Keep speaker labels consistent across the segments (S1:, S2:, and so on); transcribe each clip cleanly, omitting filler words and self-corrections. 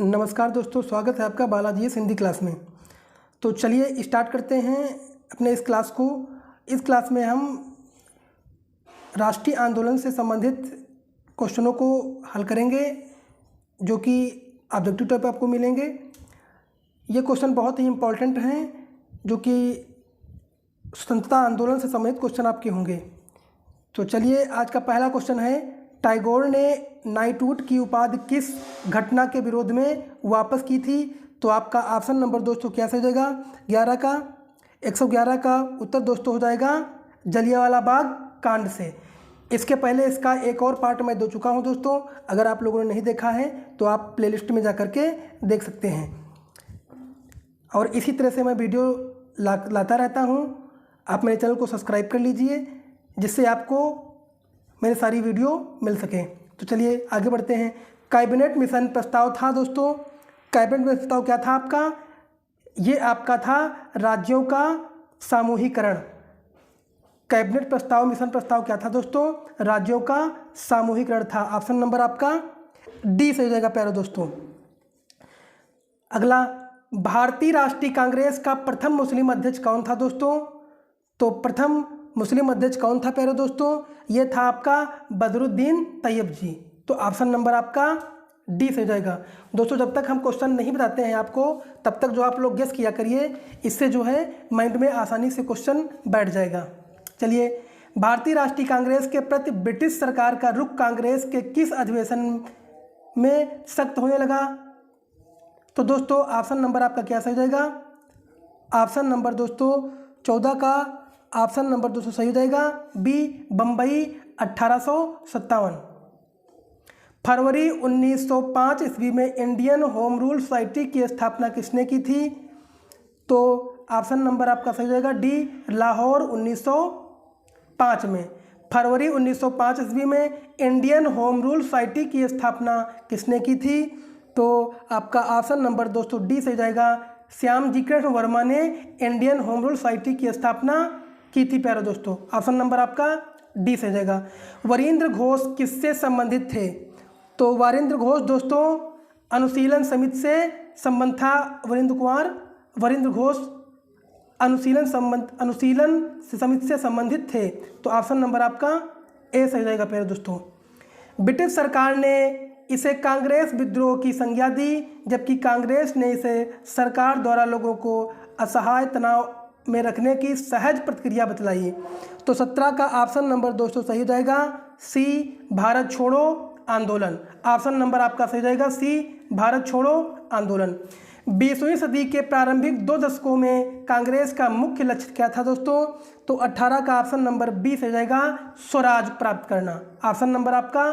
S1: नमस्कार दोस्तों, स्वागत है आपका बालाजी हिंदी क्लास में। तो चलिए स्टार्ट करते हैं अपने इस क्लास को। इस क्लास में हम राष्ट्रीय आंदोलन से संबंधित क्वेश्चनों को हल करेंगे जो कि ऑब्जेक्टिव टाइप आपको मिलेंगे। ये क्वेश्चन बहुत ही इम्पोर्टेंट हैं जो कि स्वतंत्रता आंदोलन से संबंधित क्वेश्चन आपके होंगे। तो चलिए आज का पहला क्वेश्चन है, टैगोर ने नाइटहुड की उपाधि किस घटना के विरोध में वापस की थी? तो आपका ऑप्शन नंबर दोस्तों क्या सही हो जाएगा? 11 का 111 का उत्तर दोस्तों हो जाएगा जलियांवाला बाग कांड से। इसके पहले इसका एक और पार्ट मैं दे चुका हूं दोस्तों, अगर आप लोगों ने नहीं देखा है तो आप प्लेलिस्ट में जा कर के देख सकते हैं। और इसी तरह से मैं वीडियो लाता रहता हूं। आप मेरे चैनल को सब्सक्राइब कर लीजिए जिससे आपको मेरी सारी वीडियो मिल सके। तो चलिए आगे बढ़ते हैं। कैबिनेट मिशन प्रस्ताव था दोस्तों, कैबिनेट प्रस्ताव क्या था आपका? ये आपका था राज्यों का सामूहिकरण। कैबिनेट प्रस्ताव मिशन प्रस्ताव क्या था दोस्तों? राज्यों का सामूहिकरण था। ऑप्शन नंबर आपका डी सही हो जाएगा प्यारे दोस्तों। अगला, भारतीय राष्ट्रीय कांग्रेस का प्रथम मुस्लिम अध्यक्ष कौन था दोस्तों? तो प्रथम मुस्लिम अध्यक्ष कौन था प्यारे दोस्तों? ये था आपका बदरुद्दीन तैयब जी। तो ऑप्शन नंबर आपका डी से हो जाएगा। दोस्तों जब तक हम क्वेश्चन नहीं बताते हैं आपको तब तक जो आप लोग गेस किया करिए, इससे जो है माइंड में आसानी से क्वेश्चन बैठ जाएगा। चलिए, भारतीय राष्ट्रीय कांग्रेस के प्रति ब्रिटिश सरकार का रुख कांग्रेस के किस अधिवेशन में सख्त होने लगा? तो दोस्तों ऑप्शन नंबर आपका क्या सही हो जाएगा? ऑप्शन नंबर दोस्तों 14 का ऑप्शन नंबर दोस्तों सही हो जाएगा बी, बम्बई 1857। फरवरी 1905 ईस्वी में इंडियन होम रूल सोसाइटी की स्थापना किसने की थी? तो ऑप्शन नंबर आपका सही हो जाएगा डी, लाहौर 1905 में। फरवरी 1905 ईस्वी में इंडियन होम रूल सोसाइटी की स्थापना किसने की थी? तो आपका ऑप्शन नंबर दोस्तों डी सही हो जाएगा, श्यामजी कृष्ण वर्मा ने इंडियन होम रूल सोसाइटी की स्थापना की थी प्यारे दोस्तों। ऑप्शन नंबर आपका डी से जाएगा। वरिंद्र घोष किससे संबंधित थे? तो वरिंद्र घोष दोस्तों अनुशीलन समिति से संबंध था। वरिंद्र घोष अनुशीलन समिति से संबंधित थे। तो ऑप्शन नंबर आपका ए सही जाएगा प्यारे दोस्तों। ब्रिटिश सरकार ने इसे कांग्रेस विद्रोह की संज्ञा दी, जबकि कांग्रेस ने इसे सरकार द्वारा लोगों को असहाय तनाव में रखने की सहज प्रतिक्रिया बतलाई। तो 17 का ऑप्शन नंबर दोस्तों सही हो जाएगा सी, भारत छोड़ो आंदोलन। ऑप्शन नंबर आपका सही जाएगा सी, भारत छोड़ो आंदोलन। 20वीं सदी के प्रारंभिक 2 दशकों में कांग्रेस का मुख्य लक्ष्य क्या था दोस्तों? तो 18 का ऑप्शन नंबर बी सही जाएगा, स्वराज प्राप्त करना। ऑप्शन नंबर आपका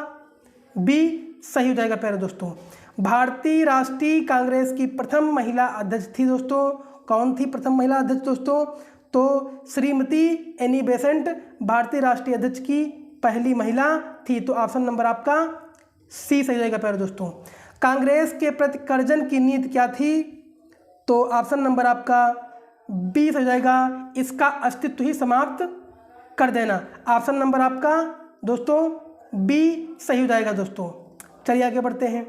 S1: बी सही हो जाएगा प्यारे दोस्तों। भारतीय राष्ट्रीय कांग्रेस की प्रथम महिला अध्यक्ष थी दोस्तों, कौन थी प्रथम महिला अध्यक्ष दोस्तों? तो श्रीमती एनी बेसेंट भारतीय राष्ट्रीय अध्यक्ष की पहली महिला थी। तो ऑप्शन नंबर आपका सी सही जाएगा प्यारे दोस्तों। कांग्रेस के प्रति कर्जन की नीति क्या थी? तो ऑप्शन नंबर आपका बी सही जाएगा, इसका अस्तित्व ही समाप्त कर देना। ऑप्शन नंबर आपका दोस्तों बी सही हो जाएगा दोस्तों। चलिए आगे बढ़ते हैं।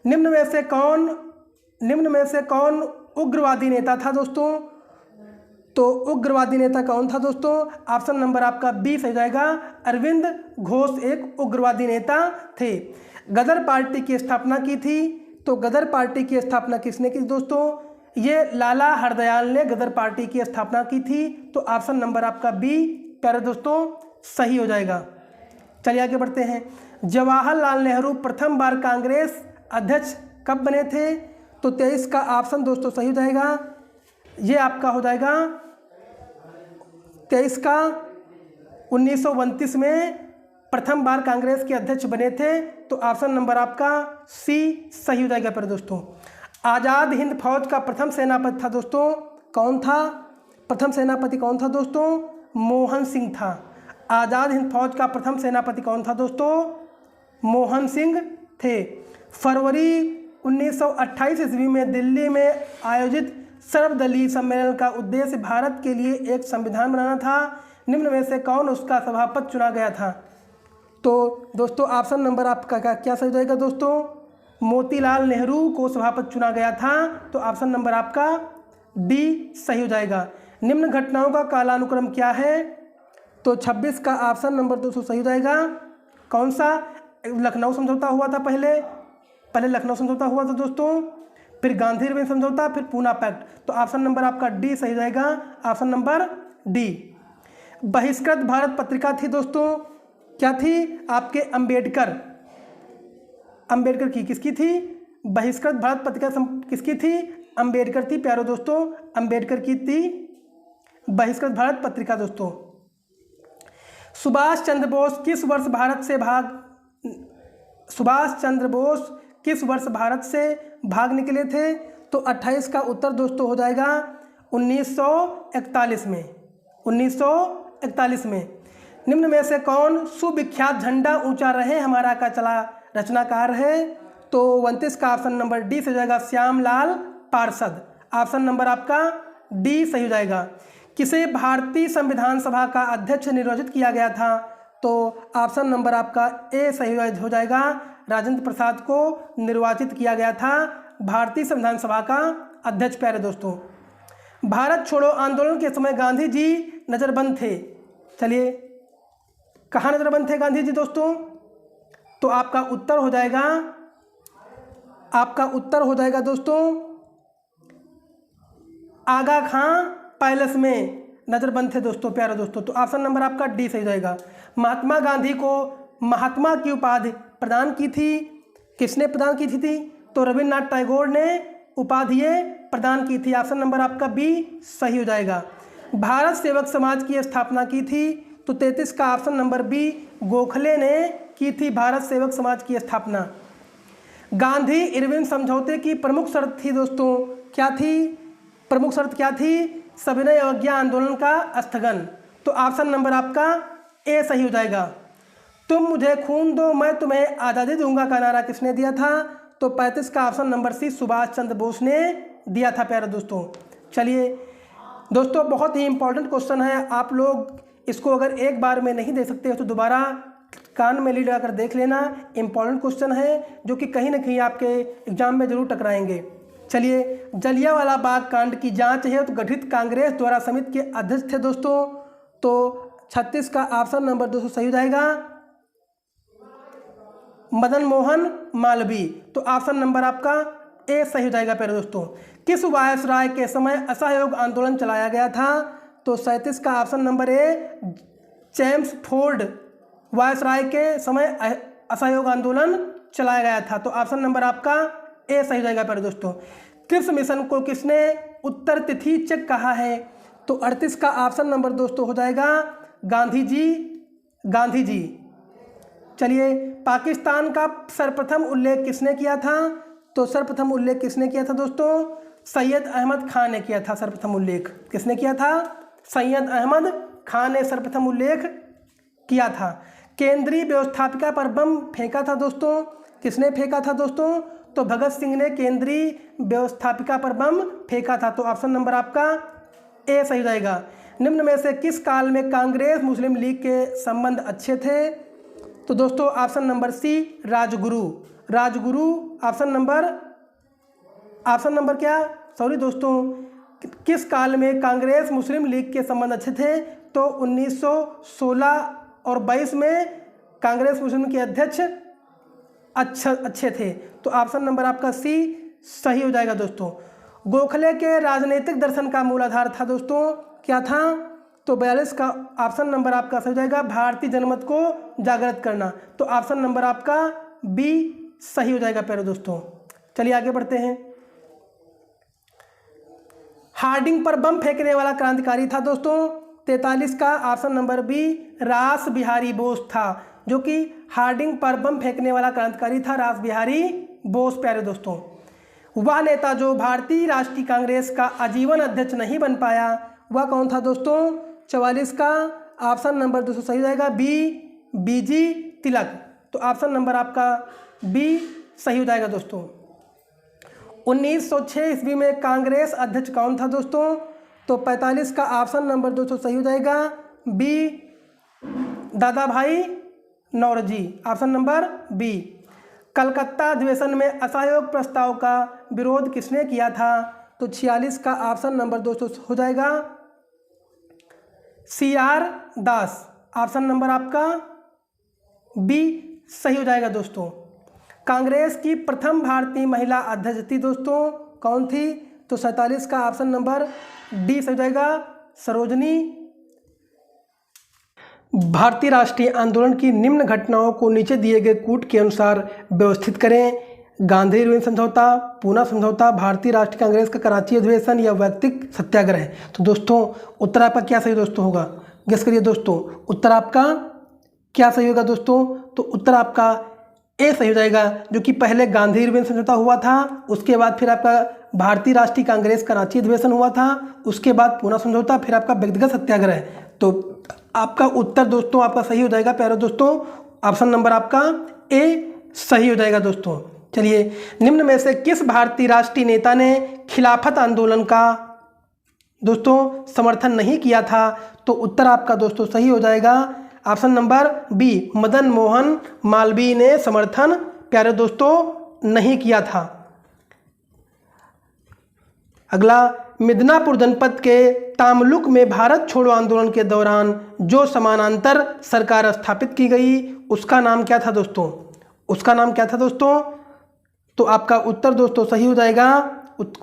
S1: निम्न में से कौन उग्रवादी नेता था दोस्तों? तो उग्रवादी नेता कौन था दोस्तों? ऑप्शन नंबर आपका बी सही जाएगा, अरविंद घोष एक उग्रवादी नेता थे। गदर पार्टी की स्थापना की थी। तो गदर पार्टी की स्थापना किसने की दोस्तों? ये लाला हरदयाल ने गदर पार्टी की स्थापना की थी। तो ऑप्शन नंबर आपका बी प्यारे दोस्तों सही हो जाएगा। चलिए आगे बढ़ते हैं। जवाहरलाल नेहरू प्रथम बार कांग्रेस अध्यक्ष कब बने थे? तो 23 का ऑप्शन दोस्तों सही हो जाएगा, ये आपका हो जाएगा 23 का 1929 में प्रथम बार कांग्रेस के अध्यक्ष बने थे। तो ऑप्शन नंबर आपका सी सही हो जाएगा पर दोस्तों। आज़ाद हिंद फौज का प्रथम सेनापति था दोस्तों, कौन था? प्रथम सेनापति कौन था दोस्तों? मोहन सिंह था। आज़ाद हिंद फौज का प्रथम सेनापति कौन था दोस्तों? मोहन सिंह थे। फरवरी 1928 ईस्वी में दिल्ली में आयोजित सर्वदलीय सम्मेलन का उद्देश्य भारत के लिए एक संविधान बनाना था। निम्न में से कौन उसका सभापति चुना गया था? तो दोस्तों ऑप्शन नंबर आपका क्या सही जाएगा दोस्तों? मोतीलाल नेहरू को सभापति चुना गया था। तो ऑप्शन नंबर आपका डी सही हो जाएगा। निम्न घटनाओं का कालानुक्रम क्या है? तो 26 का ऑप्शन नंबर 200 सही हो जाएगा। कौन सा? लखनऊ समझौता हुआ था पहले लखनऊ समझौता हुआ था दोस्तों, फिर गांधी इरविन समझौता, फिर पूना पैक्ट। तो ऑप्शन नंबर आपका डी सही हो जाएगा, ऑप्शन नंबर डी। बहिष्कृत भारत पत्रिका थी दोस्तों, क्या थी? आपके अंबेडकर की। किसकी थी? बहिष्कृत भारत पत्रिका किसकी थी? अंबेडकर थी प्यारो दोस्तों, अंबेडकर की थी बहिष्कृत भारत पत्रिका दोस्तों। सुभाष चंद्र बोस किस वर्ष भारत से भाग निकले थे? तो 28 का उत्तर दोस्तों हो जाएगा 1941 में। 1941 में। निम्न में से कौन सुविख्यात झंडा ऊंचा रहे हमारा का चला रचनाकार है? तो 29 का ऑप्शन नंबर डी से हो जाएगा, श्यामलाल पार्षद। ऑप्शन नंबर आपका डी सही हो जाएगा। किसे भारतीय संविधान सभा का अध्यक्ष निर्वाचित किया गया था? तो ऑप्शन नंबर आपका ए सही हो जाएगा, राजेंद्र प्रसाद को निर्वाचित किया गया था भारतीय संविधान सभा का अध्यक्ष प्यारे दोस्तों। भारत छोड़ो आंदोलन के समय गांधी जी नज़रबंद थे। चलिए, कहाँ नज़रबंद थे गांधी जी दोस्तों? तो आपका उत्तर हो जाएगा दोस्तों, आगा खां पैलेस में नज़रबंद थे दोस्तों प्यारे दोस्तों। तो ऑप्शन नंबर आपका डी सही हो जाएगा। महात्मा गांधी को महात्मा की उपाधि प्रदान की थी, किसने प्रदान की थी? तो रविन्द्रनाथ टैगोर ने उपाधि प्रदान की थी। ऑप्शन नंबर आपका बी सही हो जाएगा। भारत सेवक समाज की स्थापना की थी। तो 33 का ऑप्शन नंबर बी, गोखले ने की थी भारत सेवक समाज की स्थापना। गांधी इरविन समझौते की प्रमुख शर्त थी दोस्तों, क्या थी? प्रमुख शर्त क्या थी? सविनय अवज्ञा आंदोलन का स्थगन। तो ऑप्शन नंबर आपका ए सही हो जाएगा। तुम मुझे खून दो मैं तुम्हें आज़ादी दूंगा का नारा किसने दिया था? तो 35 का ऑप्शन नंबर सी, सुभाष चंद्र बोस ने दिया था प्यारे दोस्तों। चलिए दोस्तों, बहुत ही इंपॉर्टेंट क्वेश्चन है, आप लोग इसको अगर एक बार में नहीं दे सकते हो तो दोबारा कान में लीड लगाकर देख लेना। इंपॉर्टेंट क्वेश्चन है जो कि कहीं ना कहीं आपके एग्जाम में जरूर टकराएंगे। चलिए, जलियांवाला बाग कांड की जांच है तो गठित कांग्रेस द्वारा समिति के अध्यक्ष थे दोस्तों। तो 36 का ऑप्शन नंबर 200 सही हो जाएगा, मदन मोहन मालवीय। तो ऑप्शन नंबर आपका ए सही हो जाएगा प्यारे दोस्तों। किस वायसराय के समय असहयोग आंदोलन चलाया गया था? तो 37 का option number A, Chelmsford viceroy के समय असहयोग आंदोलन चलाया गया था। तो ऑप्शन नंबर आपका ए सही हो जाएगा प्यारे दोस्तों। क्रिप्स मिशन को किसने उत्तर तिथि चेक कहा है? तो 38 का ऑप्शन नंबर दोस्तों हो जाएगा, गांधी जी। चलिए, पाकिस्तान का सर्वप्रथम उल्लेख किसने किया था? तो सर्वप्रथम उल्लेख किसने किया था दोस्तों? सैयद अहमद खान ने किया था सर्वप्रथम उल्लेख। किसने किया था? सैयद अहमद खान ने सर्वप्रथम उल्लेख किया था। केंद्रीय व्यवस्थापिका पर बम फेंका था दोस्तों, किसने फेंका था दोस्तों? तो भगत सिंह ने केंद्रीय व्यवस्थापिका पर बम फेंका था। तो ऑप्शन नंबर आपका ए सही हो जाएगा। निम्न में से किस काल में कांग्रेस मुस्लिम लीग के संबंध अच्छे थे? तो दोस्तों option number C, Rajguru. Option number क्या? सॉरी दोस्तों, किस काल में कांग्रेस मुस्लिम लीग के संबंध अच्छे थे? तो 1916 और 22 में कांग्रेस मुस्लिम के अध्यक्ष अच्छे थे। तो ऑप्शन नंबर आपका सी सही हो जाएगा दोस्तों। गोखले के राजनीतिक दर्शन का मूल आधार था दोस्तों, क्या था? तो 42 का ऑप्शन नंबर आपका सही हो जाएगा, भारतीय जनमत को जागृत करना। तो ऑप्शन नंबर आपका बी सही हो जाएगा प्यारे दोस्तों। चलिए आगे बढ़ते हैं। हार्डिंग पर बम फेंकने वाला क्रांतिकारी था दोस्तों। 43 का ऑप्शन नंबर बी, रास बिहारी बोस था, जो कि हार्डिंग पर बम फेंकने वाला क्रांतिकारी था, रास बिहारी बोस प्यारे दोस्तों। वह नेता जो भारतीय राष्ट्रीय कांग्रेस का आजीवन अध्यक्ष नहीं बन पाया, वह कौन था दोस्तों? 44 का ऑप्शन नंबर 200 सही जाएगा, बीजी तिलक। तो ऑप्शन नंबर आपका बी सही हो जाएगा दोस्तों। 1906 ईस्वी में कांग्रेस अध्यक्ष कौन था दोस्तों? तो 45 का ऑप्शन नंबर 200 सही हो जाएगा, B Dadabhai Naoroji. Option number B. Calcutta अधिवेशन में असहयोग प्रस्ताव का विरोध किसने किया था? तो 46 का ऑप्शन नंबर दोस्तों हो जाएगा CR दास। ऑप्शन नंबर आपका बी सही हो जाएगा दोस्तों। कांग्रेस की प्रथम भारतीय महिला अध्यक्ष थी दोस्तों, कौन थी? तो 47 का ऑप्शन नंबर डी सही हो जाएगा, सरोजनी। भारतीय राष्ट्रीय आंदोलन की निम्न घटनाओं को नीचे दिए गए कूट के अनुसार व्यवस्थित करें। गांधी इरविन समझौता, पूना समझौता, भारतीय राष्ट्रीय कांग्रेस का कराची अधिवेशन या वैयक्तिक सत्याग्रह। तो दोस्तों उत्तर आपका क्या सही दोस्तों होगा? गेस करिए दोस्तों, उत्तर आपका क्या सही होगा दोस्तों? तो उत्तर आपका ए सही हो जाएगा, जो कि पहले गांधी इरविन समझौता हुआ था, उसके बाद फिर आपका भारतीय राष्ट्रीय कांग्रेस कराची अधिवेशन हुआ था, उसके बाद पूना समझौता, फिर आपका व्यक्तिगत सत्याग्रह। तो आपका उत्तर दोस्तों आपका सही हो जाएगा प्यारे दोस्तों, ऑप्शन नंबर आपका ए सही हो जाएगा दोस्तों। चलिए, निम्न में से किस भारतीय राष्ट्रीय नेता ने खिलाफत आंदोलन का दोस्तों समर्थन नहीं किया था? तो उत्तर आपका दोस्तों सही हो जाएगा, option number B, Madan Mohan Malviya ने समर्थन प्यारे दोस्तों नहीं किया था। अगला, मिदनापुर जनपद के तामलुक में भारत छोड़ो आंदोलन के दौरान जो समानांतर सरकार स्थापित की गई उसका नाम क्या था दोस्तों? उसका नाम क्या था दोस्तों? तो आपका उत्तर दोस्तों सही हो जाएगा,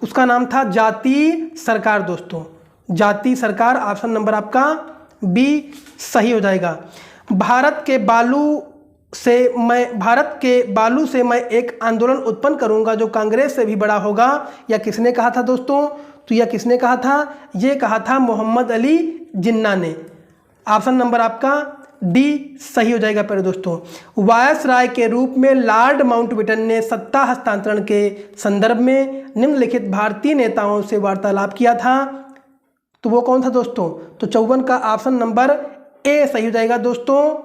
S1: उसका नाम था जातीय सरकार दोस्तों, जातीय सरकार। ऑप्शन नंबर आपका बी सही हो जाएगा। भारत के बालू से मैं एक आंदोलन उत्पन्न करूंगा जो कांग्रेस से भी बड़ा होगा, या किसने कहा था दोस्तों? तो यह किसने कहा था? ये कहा था मोहम्मद अली जिन्ना ने। ऑप्शन नंबर आपका डी सही हो जाएगा प्यारे दोस्तों। वायसराय के रूप में लॉर्ड माउंटबेटन ने सत्ता हस्तांतरण के संदर्भ में निम्नलिखित भारतीय नेताओं से वार्तालाप किया था, तो वो कौन था दोस्तों? तो 54 का ऑप्शन नंबर ए सही हो जाएगा दोस्तों,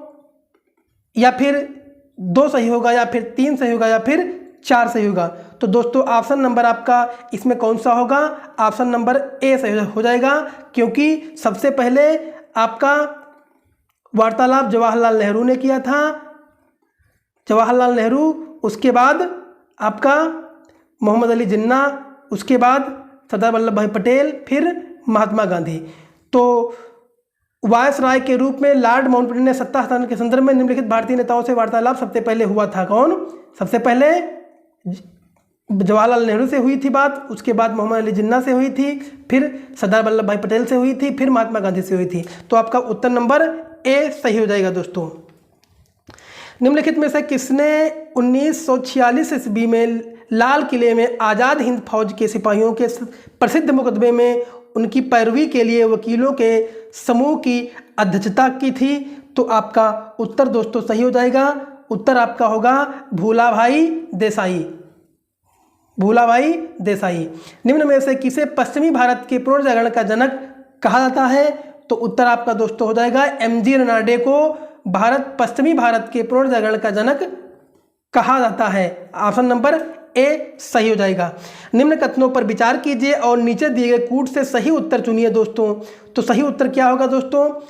S1: या फिर 2 सही होगा, या फिर 3 सही होगा, या फिर 4 सही होगा। तो दोस्तों ऑप्शन नंबर आपका इसमें कौन सा होगा? ऑप्शन नंबर ए सही हो जाएगा, क्योंकि सबसे पहले आपका वार्तालाप जवाहरलाल नेहरू ने किया था, जवाहरलाल नेहरू, उसके बाद आपका मोहम्मद अली जिन्ना, उसके बाद सरदार वल्लभ भाई पटेल, फिर महात्मा गांधी। तो वायसराय के रूप में लॉर्ड माउंटबेटन ने सत्ता हस्तांतरण के संदर्भ में निम्नलिखित भारतीय नेताओं से वार्तालाप सबसे पहले हुआ था। कौन? सबसे पहले जवाहरलाल नेहरू से हुई थी बात, उसके बाद मोहम्मद अली जिन्ना से हुई थी, फिर सरदार वल्लभ भाई पटेल से हुई थी, फिर महात्मा गांधी से हुई थी। तो आपका उत्तर नंबर ए सही हो जाएगा दोस्तों। निम्नलिखित में से किसने 1946 ईस्वी में लाल किले में आज़ाद हिंद फौज के सिपाहियों के प्रसिद्ध मुकदमे में उनकी पैरवी के लिए वकीलों के समूह की अध्यक्षता की थी? तो आपका उत्तर दोस्तों सही हो जाएगा, उत्तर आपका होगा भूलाभाई देसाई, भूलाभाई देसाई। निम्न में से किसे पश्चिमी भारत के पुनर्जागरण का जनक कहा जाता है? तो उत्तर आपका दोस्तों हो जाएगा MG रनाडे को भारत पश्चिमी भारत के पुनर्जागरण का जनक कहा जाता है। ऑप्शन नंबर ए सही हो जाएगा। निम्न कथनों पर विचार कीजिए और नीचे दिए गए कूट से सही उत्तर चुनिए दोस्तों। तो सही उत्तर क्या होगा दोस्तों?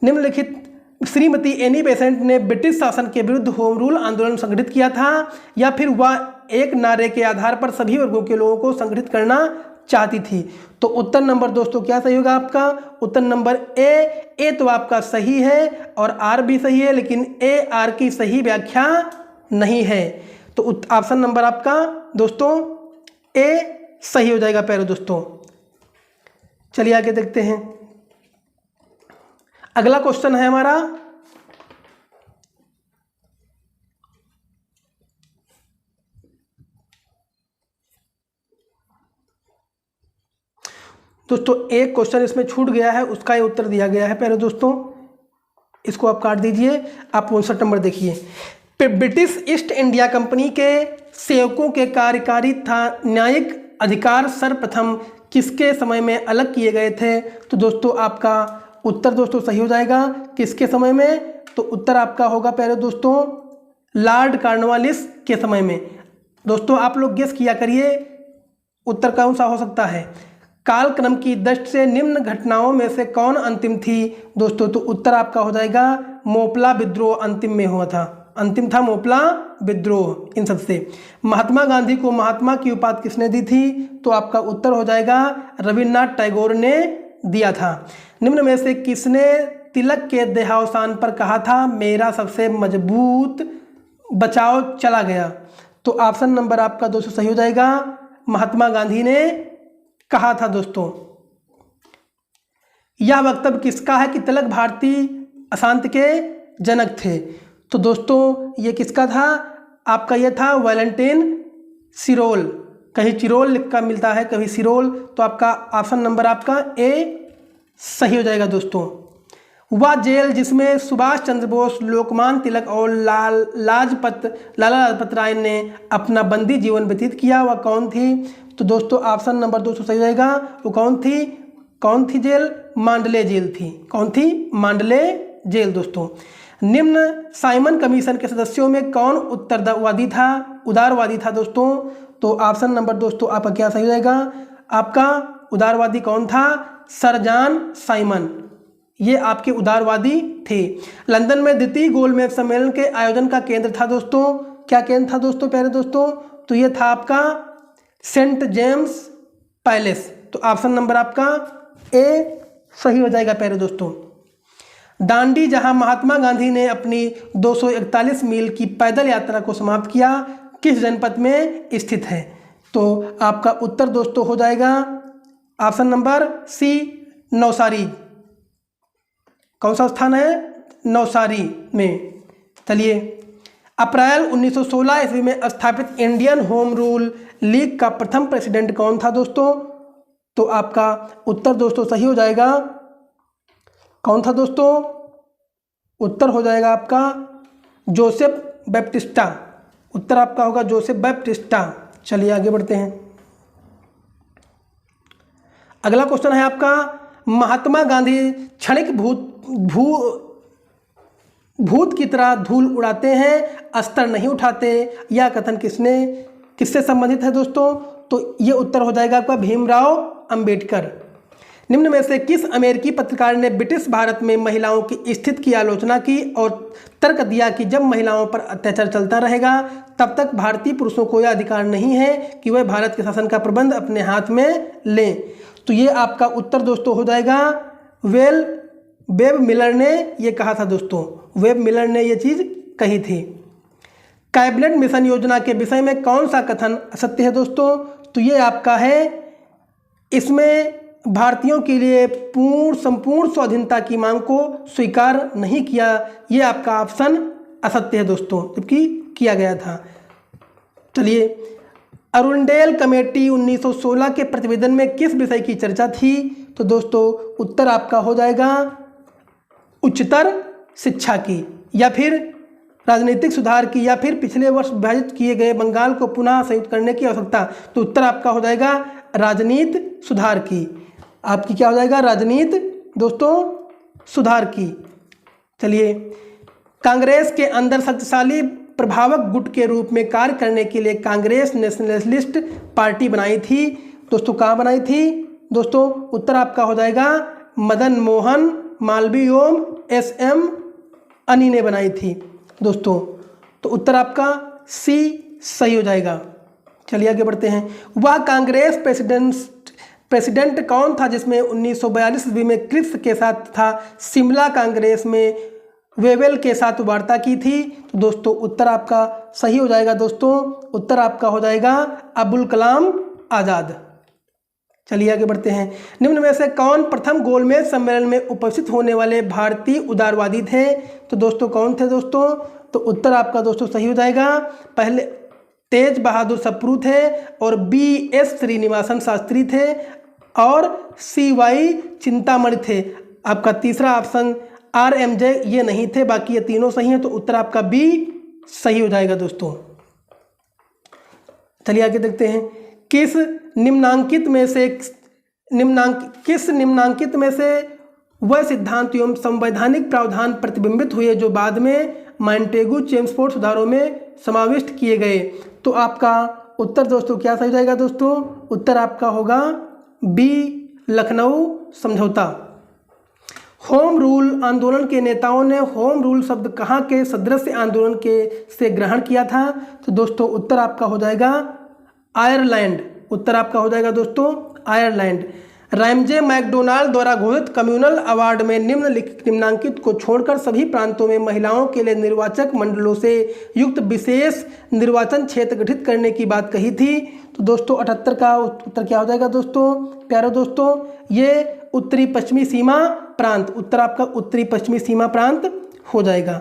S1: निम्नलिखित श्रीमती एनी बेसेंट ने ब्रिटिश शासन के विरुद्ध होम रूल आंदोलन संगठित किया था, या फिर वह एक नारे के आधार पर सभी वर्गों के लोगों को संगठित करना चाहती थी? तो उत्तर नंबर दोस्तों क्या सही होगा आपका? उत्तर नंबर ए तो आपका सही है और आर भी सही है, लेकिन ए आर की सही व्याख्या नहीं है। तो ऑप्शन नंबर आपका दोस्तों ए सही हो जाएगा प्यारे दोस्तों। चलिए आगे देखते हैं। अगला क्वेश्चन है हमारा, दोस्तों एक क्वेश्चन इसमें छूट गया है, उसका ही उत्तर दिया गया है प्यारे दोस्तों, इसको आप काट दीजिए। आप 59 नंबर देखिए। ब्रिटिश ईस्ट इंडिया कंपनी के सेवकों के कार्यकारी न्यायिक अधिकार सर्वप्रथम किसके समय में अलग किए गए थे? तो दोस्तों आपका उत्तर दोस्तों सही हो जाएगा, किसके समय में? तो उत्तर आपका होगा प्यारे दोस्तों लॉर्ड कॉर्नवालिस के समय में। दोस्तों आप लोग गेस किया करिए उत्तर कौन सा हो सकता है। कालक्रम की दृष्टि से निम्न घटनाओं में से कौन अंतिम थी दोस्तों? तो उत्तर आपका हो जाएगा मोपला विद्रोह अंतिम में हुआ था। अंतिम था मोपला विद्रोह। इन सबसे महात्मा गांधी को महात्मा की उपाधि किसने दी थी? तो आपका उत्तर हो जाएगा रविन्द्रनाथ टैगोर ने दिया था। निम्न में से किसने तिलक के देहावसान पर कहा था मेरा सबसे मजबूत बचाव चला गया? तो ऑप्शन नंबर आपका दोस्तों सही हो जाएगा, महात्मा गांधी ने कहा था दोस्तों। यह वक्तव्य किसका है कि तिलक भारतीय अशांति के जनक थे? तो दोस्तों ये किसका था? आपका ये था वैलेंटाइन सिरोल। कहीं चिरोल लिख कर मिलता है, कभी सिरोल, तो आपका ऑप्शन नंबर आपका ए सही हो जाएगा दोस्तों। वह जेल जिसमें सुभाष चंद्र बोस, लोकमान्य तिलक और लाला लाजपत राय ने अपना बंदी जीवन व्यतीत किया, वह कौन थी? तो दोस्तों ऑप्शन नंबर दोस्तों सही हो जाएगा। वो कौन थी जेल? मांडले जेल थी। कौन थी? मांडले जेल दोस्तों। निम्न साइमन कमीशन के सदस्यों में कौन उदारवादी था दोस्तों? तो ऑप्शन नंबर दोस्तों आपका क्या सही हो जाएगा? आपका उदारवादी कौन था? सर जॉन साइमन, ये आपके उदारवादी थे। लंदन में द्वितीय गोलमेज सम्मेलन के आयोजन का केंद्र था दोस्तों, क्या केंद्र था दोस्तों प्यारे दोस्तों? तो ये था आपका सेंट जेम्स पैलेस। तो ऑप्शन नंबर आपका ए सही हो जाएगा प्यारे दोस्तों। दांडी जहां महात्मा गांधी ने अपनी 241 मील की पैदल यात्रा को समाप्त किया, किस जनपद में स्थित है? तो आपका उत्तर दोस्तों हो जाएगा ऑप्शन नंबर सी नौसारी। कौन सा स्थान है? नौसारी में। चलिए, अप्रैल 1916 ईस्वी में स्थापित इंडियन होम रूल लीग का प्रथम प्रेसिडेंट कौन था दोस्तों? तो आपका उत्तर दोस्तों सही हो जाएगा, कौन था दोस्तों? उत्तर हो जाएगा आपका जोसेफ बैप्टिस्टा। उत्तर आपका होगा जोसेफ बैप्टिस्टा। चलिए आगे बढ़ते हैं। अगला क्वेश्चन है आपका, महात्मा गांधी क्षणिक भूत की तरह धूल उड़ाते हैं, अस्तर नहीं उठाते, यह कथन किससे संबंधित है दोस्तों? तो ये उत्तर हो जाएगा आपका भीमराव अंबेडकर। निम्न में से किस अमेरिकी पत्रकार ने ब्रिटिश भारत में महिलाओं की स्थिति की आलोचना की और तर्क दिया कि जब महिलाओं पर अत्याचार चलता रहेगा तब तक भारतीय पुरुषों को यह अधिकार नहीं है कि वह भारत के शासन का प्रबंध अपने हाथ में लें? तो ये आपका उत्तर दोस्तों हो जाएगा वेब मिलर ने ये कहा था दोस्तों। वेब मिलर ने ये चीज़ कही थी। कैबिनेट मिशन योजना के विषय में कौन सा कथन असत्य है दोस्तों? तो ये आपका है, इसमें भारतीयों के लिए संपूर्ण स्वाधीनता की मांग को स्वीकार नहीं किया, ये आपका ऑप्शन असत्य है दोस्तों, जबकि किया गया था। चलिए, अरुणडेल कमेटी 1916 के प्रतिवेदन में किस विषय की चर्चा थी? तो दोस्तों उत्तर आपका हो जाएगा उच्चतर शिक्षा की, या फिर राजनीतिक सुधार की, या फिर पिछले वर्ष विभाजित किए गए बंगाल को पुनः संयुक्त करने की आवश्यकता। तो उत्तर आपका हो जाएगा राजनीति सुधार की। आपकी क्या हो जाएगा? राजनीति दोस्तों सुधार की। चलिए, कांग्रेस के अंदर शक्तिशाली प्रभावक गुट के रूप में कार्य करने के लिए कांग्रेस नेशनलिस्ट पार्टी बनाई थी दोस्तों। कहाँ बनाई थी दोस्तों? उत्तर आपका हो जाएगा मदन मोहन मालवीय एवं SM अनी ने बनाई थी दोस्तों। तो उत्तर आपका सी सही हो जाएगा। चलिए आगे बढ़ते हैं। वह कांग्रेस प्रेसिडेंट कौन था जिसमें 1942 ईस्वी में क्रिप्स के साथ था शिमला कांग्रेस में वेवेल के साथ वार्ता की थी? तो दोस्तों उत्तर आपका सही हो जाएगा दोस्तों। उत्तर आपका हो जाएगा अबुल कलाम आज़ाद। चलिए आगे बढ़ते हैं। निम्न में से कौन प्रथम गोलमेज सम्मेलन में उपस्थित होने वाले भारतीय उदारवादी थे? तो दोस्तों कौन थे दोस्तों? तो उत्तर आपका दोस्तों सही हो जाएगा। पहले तेज बहादुर सप्रू थे और BS श्रीनिवासन शास्त्री थे और CY चिंतामणि थे। आपका तीसरा ऑप्शन RMJ ये नहीं थे, बाकी ये तीनों सही हैं। तो उत्तर आपका B सही हो जाएगा दोस्तों। चलिए आगे देखते हैं। किस निम्नांकित में से वह सिद्धांत एवं संवैधानिक प्रावधान प्रतिबिंबित हुए जो बाद में मॉन्टेगू चेम्सफोर्ड सुधारों में समाविष्ट किए गए? तो आपका उत्तर दोस्तों क्या सही हो जाएगा दोस्तों? उत्तर आपका होगा B लखनऊ समझौता। होम रूल आंदोलन के नेताओं ने होम रूल शब्द कहाँ के सदस्य आंदोलन के से ग्रहण किया था? तो दोस्तों उत्तर आपका हो जाएगा आयरलैंड। उत्तर आपका हो जाएगा दोस्तों आयरलैंड। रैमजे मैकडोनाल्ड द्वारा घोषित कम्युनल अवार्ड में निम्नांकित को छोड़कर सभी प्रांतों में महिलाओं के लिए निर्वाचक मंडलों से युक्त विशेष निर्वाचन क्षेत्र गठित करने की बात कही थी। तो दोस्तों 78 का उत्तर क्या हो जाएगा दोस्तों? प्यारे दोस्तों ये उत्तरी पश्चिमी सीमा प्रांत, उत्तर आपका उत्तरी पश्चिमी सीमा प्रांत हो जाएगा।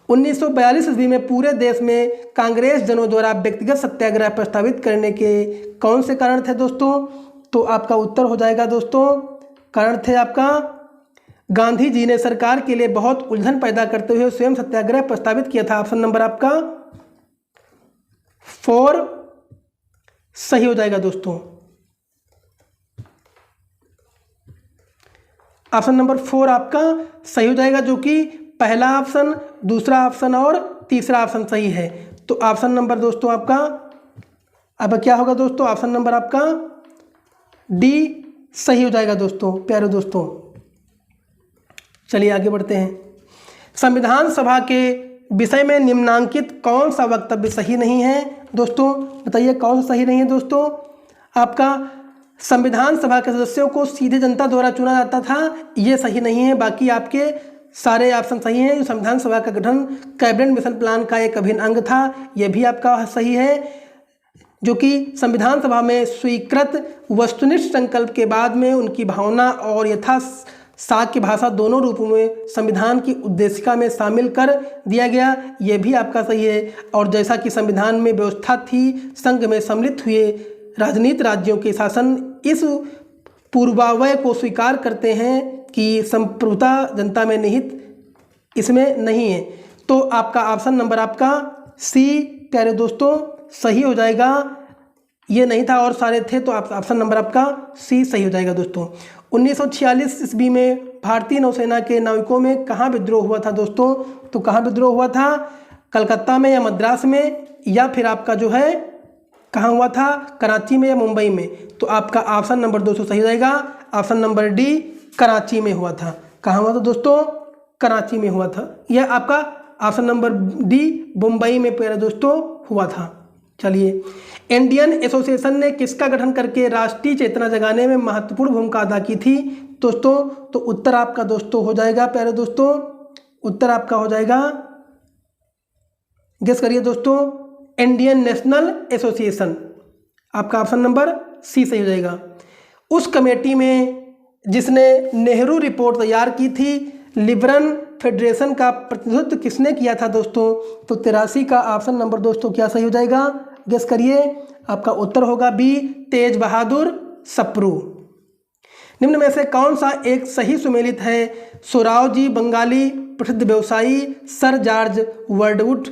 S1: 1942 ईस्वी में पूरे देश में कांग्रेस जनों द्वारा व्यक्तिगत सत्याग्रह प्रस्तावित करने के कौन से कारण थे दोस्तों? तो आपका उत्तर हो जाएगा दोस्तों, कारण थे आपका गांधी जी ने सरकार के लिए बहुत उलझन पैदा करते हुए स्वयं सत्याग्रह प्रस्तावित किया था। ऑप्शन नंबर आपका 4 सही हो जाएगा दोस्तों। ऑप्शन नंबर 4 आपका सही हो जाएगा, जो कि पहला ऑप्शन, दूसरा ऑप्शन और तीसरा ऑप्शन सही है। तो ऑप्शन नंबर दोस्तों आपका अब क्या होगा दोस्तों? ऑप्शन नंबर आपका डी सही हो जाएगा दोस्तों। प्यारे दोस्तों चलिए आगे बढ़ते हैं। संविधान सभा के विषय में निम्नांकित कौन सा वक्तव्य सही नहीं है? दोस्तों बताइए कौन सा सही नहीं है दोस्तों? आपका संविधान सभा के सदस्यों को सीधे जनता द्वारा चुना जाता था, ये सही नहीं है। बाकी आपके सारे ऑप्शन सही हैं। जो संविधान सभा का गठन कैबिनेट मिशन प्लान का एक अभिन्न अंग था, यह भी आपका सही है। जो कि संविधान सभा में स्वीकृत वस्तुनिष्ठ संकल्प के बाद में उनकी भावना और यथा साक्ष्य भाषा दोनों रूपों में संविधान की उद्देशिका में शामिल कर दिया गया, यह भी आपका सही है। और जैसा कि संविधान में व्यवस्था थी, संघ में सम्मिलित हुए राजनीतिक राज्यों के शासन इस पूर्वावय को स्वीकार करते हैं कि संप्रभुता जनता में निहित इसमें नहीं है। तो आपका ऑप्शन नंबर आपका सी प्यारे दोस्तों सही हो जाएगा। ये नहीं था और सारे थे, तो ऑप्शन नंबर आपका सी सही हो जाएगा दोस्तों। 1946 ईस्वी में भारतीय नौसेना के नाविकों में कहाँ विद्रोह हुआ था दोस्तों? तो कहाँ विद्रोह हुआ था? कलकत्ता में या मद्रास में, या फिर आपका जो है कहाँ हुआ था? कराची में या मुंबई में? तो आपका ऑप्शन नंबर 2 सही हो जाएगा। ऑप्शन नंबर डी कराची में हुआ था। कहाँ हुआ था दोस्तों? कराची में हुआ था। यह आपका ऑप्शन नंबर डी मुंबई में प्यारे दोस्तों हुआ था। चलिए, इंडियन एसोसिएशन ने किसका गठन करके राष्ट्रीय चेतना जगाने में महत्वपूर्ण भूमिका अदा की थी दोस्तों? तो उत्तर आपका दोस्तों हो जाएगा प्यारे दोस्तों, उत्तर आपका हो जाएगा, गेस करिए दोस्तों, इंडियन नेशनल एसोसिएशन। आपका ऑप्शन नंबर सी सही हो जाएगा। उस कमेटी में जिसने नेहरू रिपोर्ट तैयार की थी, लिबरल फेडरेशन का प्रतिनिधित्व किसने किया था दोस्तों? तो 83 का ऑप्शन नंबर दोस्तों क्या सही हो जाएगा? गेस करिए। आपका उत्तर होगा बी तेज बहादुर सप्रू। निम्न में से कौन सा एक सही सुमेलित है? सोरावजी बंगाली प्रसिद्ध व्यवसायी, सर जॉर्ज वर्डवुड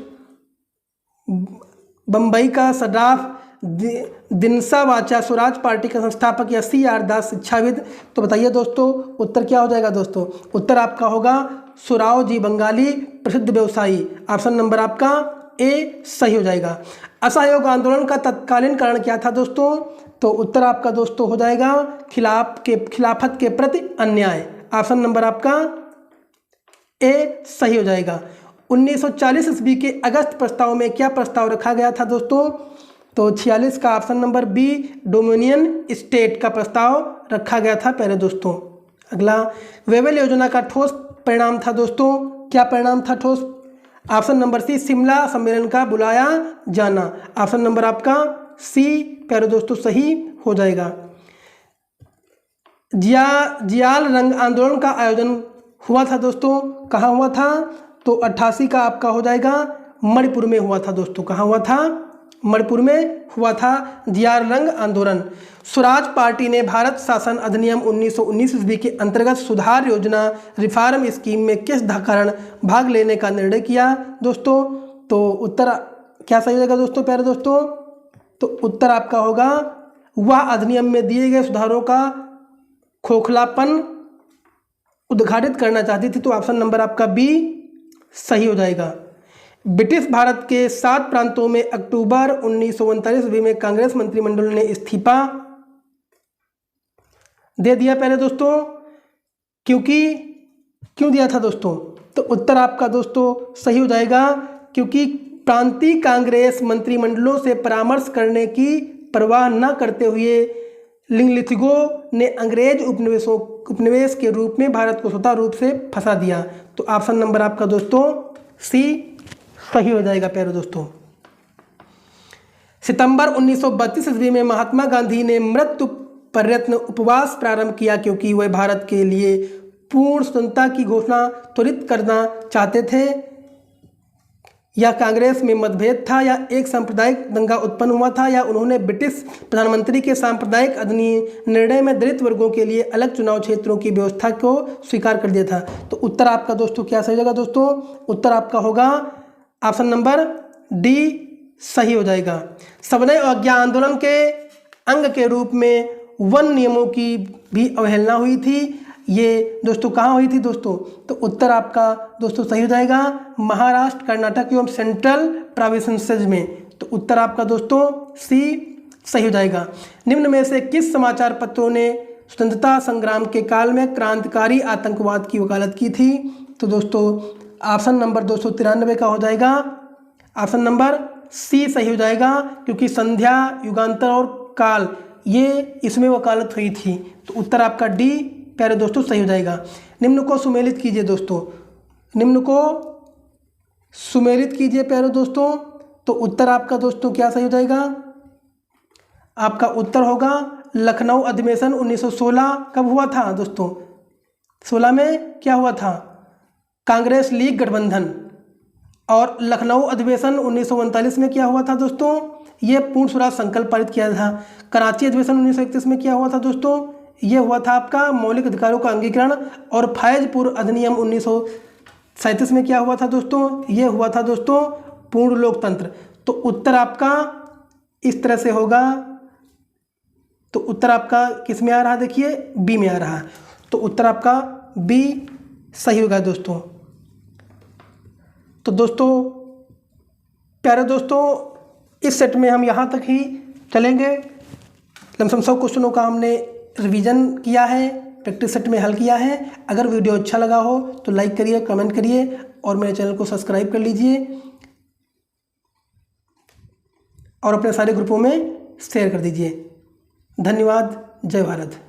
S1: बम्बई का सराफ, दिनसा वाचा स्वराज पार्टी का संस्थापक, या सी आर दास शिक्षाविद? तो बताइए दोस्तों उत्तर क्या हो जाएगा दोस्तों? उत्तर आपका होगा सोरावजी बंगाली प्रसिद्ध व्यवसायी। ऑप्शन नंबर आपका ए सही हो जाएगा। असहयोग आंदोलन का तत्कालीन कारण क्या था दोस्तों? तो उत्तर आपका दोस्तों हो जाएगा खिलाफत के प्रति अन्याय। ऑप्शन नंबर आपका ए सही हो जाएगा। 1940 ईस्वी के अगस्त प्रस्ताव में क्या प्रस्ताव रखा गया था दोस्तों? तो 46 का option number B dominion state का प्रस्ताव रखा गया था प्यारे दोस्तों। अगला, वेवेल योजना का ठोस परिणाम था दोस्तों, क्या परिणाम था ठोस? ऑप्शन नंबर सी शिमला सम्मेलन का बुलाया जाना। ऑप्शन नंबर आपका सी प्यारे दोस्तों सही हो जाएगा। जियाल रंग आंदोलन का आयोजन हुआ था दोस्तों, कहाँ हुआ था? तो 88 का आपका हो जाएगा मणिपुर में हुआ था दोस्तों। कहाँ हुआ था? मणिपुर में हुआ था जियाल रंग आंदोलन। स्वराज पार्टी ने भारत शासन अधिनियम 1919 ईस्वी के अंतर्गत सुधार योजना रिफॉर्म स्कीम में किस कारण भाग लेने का निर्णय किया दोस्तों? तो उत्तर क्या सही होगा दोस्तों प्यारे दोस्तों? तो उत्तर आपका होगा वह अधिनियम में दिए गए सुधारों का खोखलापन उद्घाटित करना चाहती थी। तो ऑप्शन नंबर आपका बी सही हो जाएगा। ब्रिटिश भारत के 7 प्रांतों में अक्टूबर 1939 ईस्वी में कांग्रेस मंत्रिमंडल ने इस्तीफा दे दिया पहले दोस्तों, क्योंकि क्यों दिया था दोस्तों? तो उत्तर आपका दोस्तों सही हो जाएगा, क्योंकि प्रांतीय कांग्रेस मंत्रिमंडलों से परामर्श करने की परवाह न करते हुए लिंगलिथिगो ने अंग्रेज उपनिवेश के रूप में भारत को स्वतः रूप से फंसा दिया। तो ऑप्शन नंबर आपका दोस्तों सी सही हो जाएगा प्यारे दोस्तों। सितंबर 1932 ईस्वी में महात्मा गांधी ने मृत्यु पर्यंत उपवास प्रारंभ किया, क्योंकि वह भारत के लिए पूर्ण स्वतंत्रता की घोषणा त्वरित करना चाहते थे। या कांग्रेस में मतभेद था, या एक सांप्रदायिक दंगा उत्पन्न हुआ था, या उन्होंने ब्रिटिश प्रधानमंत्री के सांप्रदायिक निर्णय में दलित वर्गों के लिए अलग चुनाव क्षेत्रों की व्यवस्था को स्वीकार कर दिया था। तो उत्तर आपका दोस्तों क्या सही होगा दोस्तों? उत्तर आपका होगा ऑप्शन नंबर डी सही हो जाएगा। सबने अवज्ञा आंदोलन के अंग के रूप में वन नियमों की भी अवहेलना हुई थी। ये दोस्तों कहाँ हुई थी दोस्तों? तो उत्तर आपका दोस्तों सही हो जाएगा महाराष्ट्र, कर्नाटक एवं सेंट्रल प्रोविंसेस में। तो उत्तर आपका दोस्तों सी सही हो जाएगा। निम्न में से किस समाचार पत्रों ने स्वतंत्रता संग्राम के काल में क्रांतिकारी आतंकवाद की वकालत की थी? तो दोस्तों ऑप्शन नंबर 293 का हो जाएगा ऑप्शन नंबर सी सही हो जाएगा, क्योंकि संध्या, युगांतर और काल ये इसमें वकालत हुई थी। तो उत्तर आपका डी प्यारे दोस्तों सही हो जाएगा। निम्न को सुमेलित कीजिए दोस्तों, निम्न को सुमेलित कीजिए प्यारे दोस्तों। तो उत्तर आपका दोस्तों क्या सही हो जाएगा? आपका उत्तर होगा लखनऊ अधिवेशन 1916। कब हुआ था दोस्तों? 16 में क्या हुआ था? कांग्रेस लीग गठबंधन। और लखनऊ अधिवेशन 1939 में क्या हुआ था दोस्तों? ये पूर्ण स्वराज संकल्प पारित किया था। कराची अधिवेशन 1931 में क्या हुआ था दोस्तों? ये हुआ था आपका मौलिक अधिकारों का अंगीकरण। और फैजपुर अधिनियम 1937 में क्या हुआ था दोस्तों? ये हुआ था दोस्तों पूर्ण लोकतंत्र। तो उत्तर आपका इस तरह से होगा। तो उत्तर आपका किस में आ रहा है? देखिए बी में आ रहा है। तो उत्तर आपका बी सही होगा दोस्तों। तो दोस्तों प्यारे दोस्तों इस सेट में हम यहाँ तक ही चलेंगे। लमसम 100 क्वेश्चनों का हमने रिवीजन किया है, प्रैक्टिस सेट में हल किया है। अगर वीडियो अच्छा लगा हो तो लाइक करिए, कमेंट करिए और मेरे चैनल को सब्सक्राइब कर लीजिए और अपने सारे ग्रुपों में शेयर कर दीजिए। धन्यवाद। जय भारत।